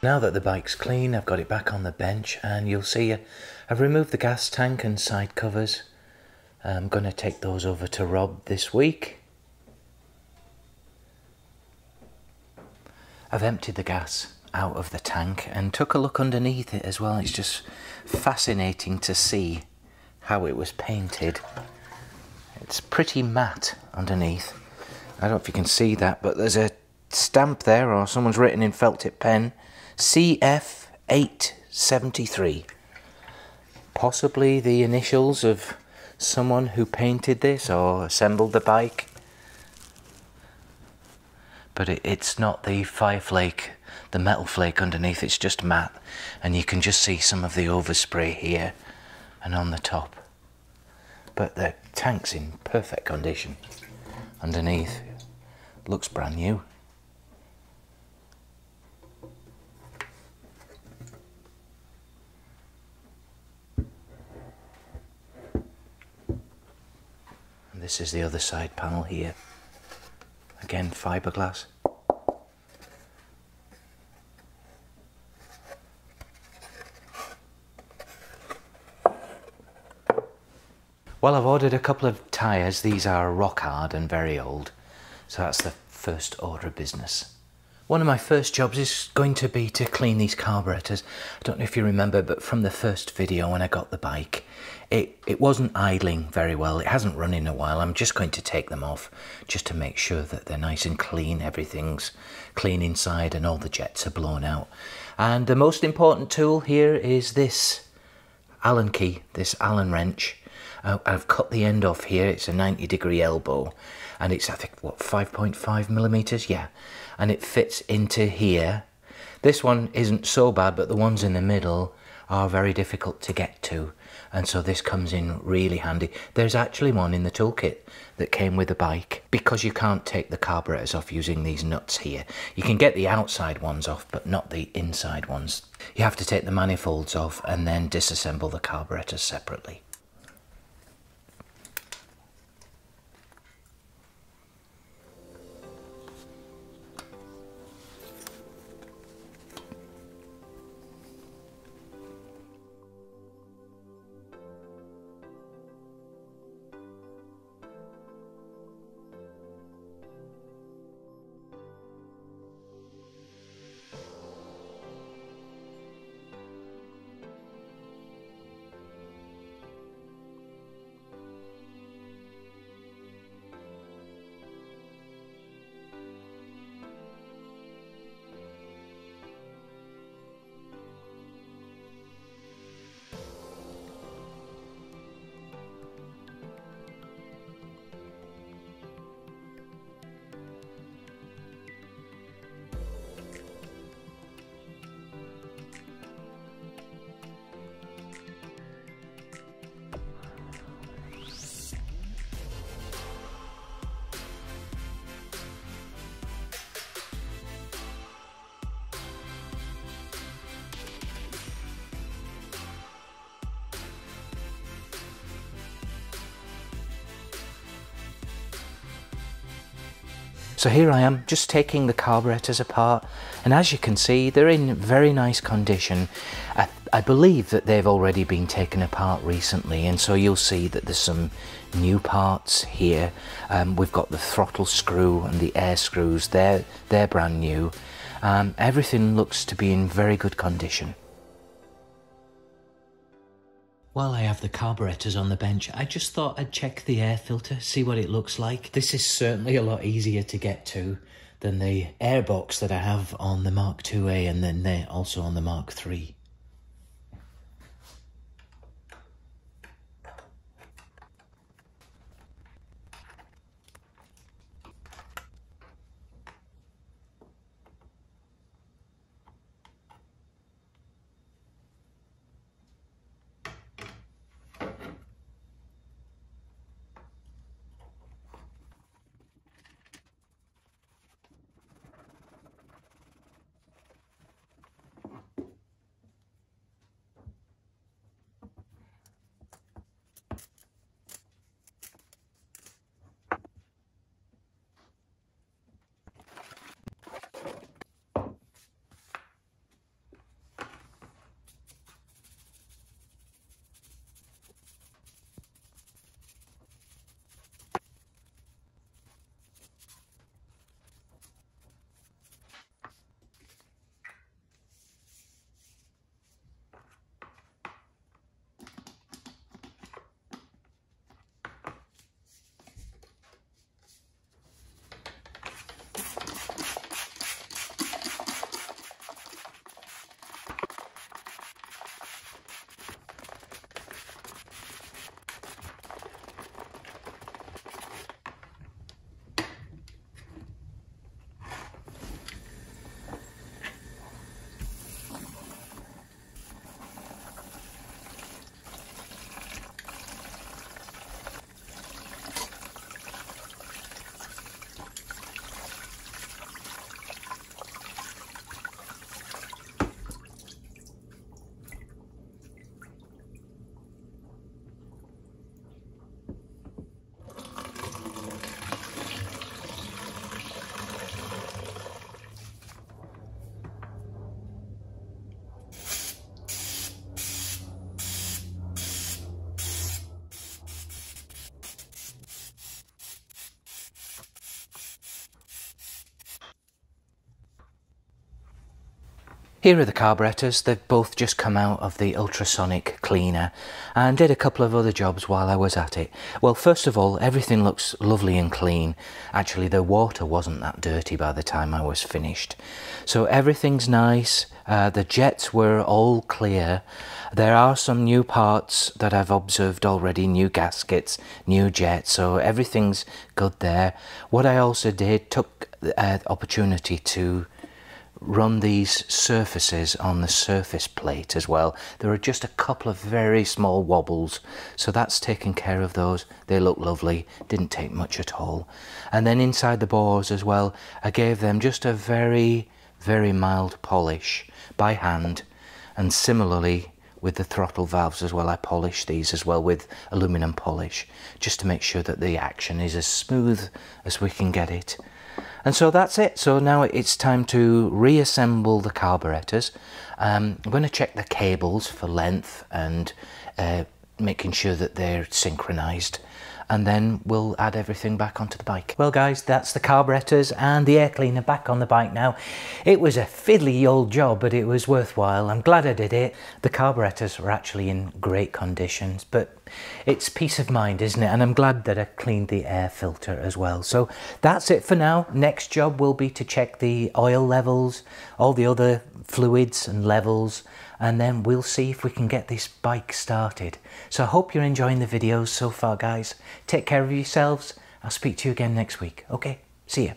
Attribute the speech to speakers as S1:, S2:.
S1: Now that the bike's clean, I've got it back on the bench, and you'll see I've removed the gas tank and side covers. I'm going to take those over to Rob this week. I've emptied the gas out of the tank and took a look underneath it as well. It's just fascinating to see how it was painted. It's pretty matte underneath. I don't know if you can see that, but there's a stamp there, or someone's written in felt tip pen, CF873. Possibly the initials of someone who painted this or assembled the bike. But it's not the fire flake, the metal flake underneath, it's just matte. And you can just see some of the overspray here and on the top. But the tank's in perfect condition underneath. Looks brand new. And this is the other side panel here. Again, fiberglass. Well, I've ordered a couple of tyres. These are rock hard and very old. So that's the first order of business. One of my first jobs is going to be to clean these carburetors. I don't know if you remember, but from the first video when I got the bike, it wasn't idling very well. It hasn't run in a while. I'm just going to take them off just to make sure that they're nice and clean. Everything's clean inside and all the jets are blown out. And the most important tool here is this Allen key, this Allen wrench. I've cut the end off here. It's a 90-degree elbow, and it's, I think, what, 5.5 millimeters? Yeah, and it fits into here. This one isn't so bad, but the ones in the middle are very difficult to get to, and so this comes in really handy. There's actually one in the toolkit that came with the bike, because you can't take the carburetors off using these nuts here. You can get the outside ones off, but not the inside ones. You have to take the manifolds off and then disassemble the carburetors separately. So here I am, just taking the carburetors apart, and as you can see, they're in very nice condition. I believe that they've already been taken apart recently, and so you'll see that there's some new parts here. We've got the throttle screw and the air screws, they're brand new. Everything looks to be in very good condition. While I have the carburetors on the bench, I just thought I'd check the air filter, see what it looks like. This is certainly a lot easier to get to than the airbox that I have on the Mark IIA and then they're also on the Mark III. Here are the carburetors. They've both just come out of the ultrasonic cleaner and did a couple of other jobs while I was at it. Well, first of all, everything looks lovely and clean. Actually, the water wasn't that dirty by the time I was finished. So everything's nice. The jets were all clear. There are some new parts that I've observed already, new gaskets, new jets, so everything's good there. What I also did, took the opportunity to run these surfaces on the surface plate as well. There are just a couple of very small wobbles, so that's taken care of those. They look lovely, didn't take much at all. And then inside the bores as well, I gave them just a very mild polish by hand, and similarly with the throttle valves as well, I polished these as well with aluminum polish, just to make sure that the action is as smooth as we can get it. And so that's it. So now it's time to reassemble the carburetors. I'm going to check the cables for length and making sure that they're synchronized, and then we'll add everything back onto the bike. Well guys, that's the carburetors and the air cleaner back on the bike now. It was a fiddly old job, but it was worthwhile. I'm glad I did it. The carburetors were actually in great conditions, but it's peace of mind, isn't it? And I'm glad that I cleaned the air filter as well. So that's it for now. Next job will be to check the oil levels, all the other fluids and levels, and then we'll see if we can get this bike started. So I hope you're enjoying the videos so far, guys. Take care of yourselves. I'll speak to you again next week. Okay, see ya.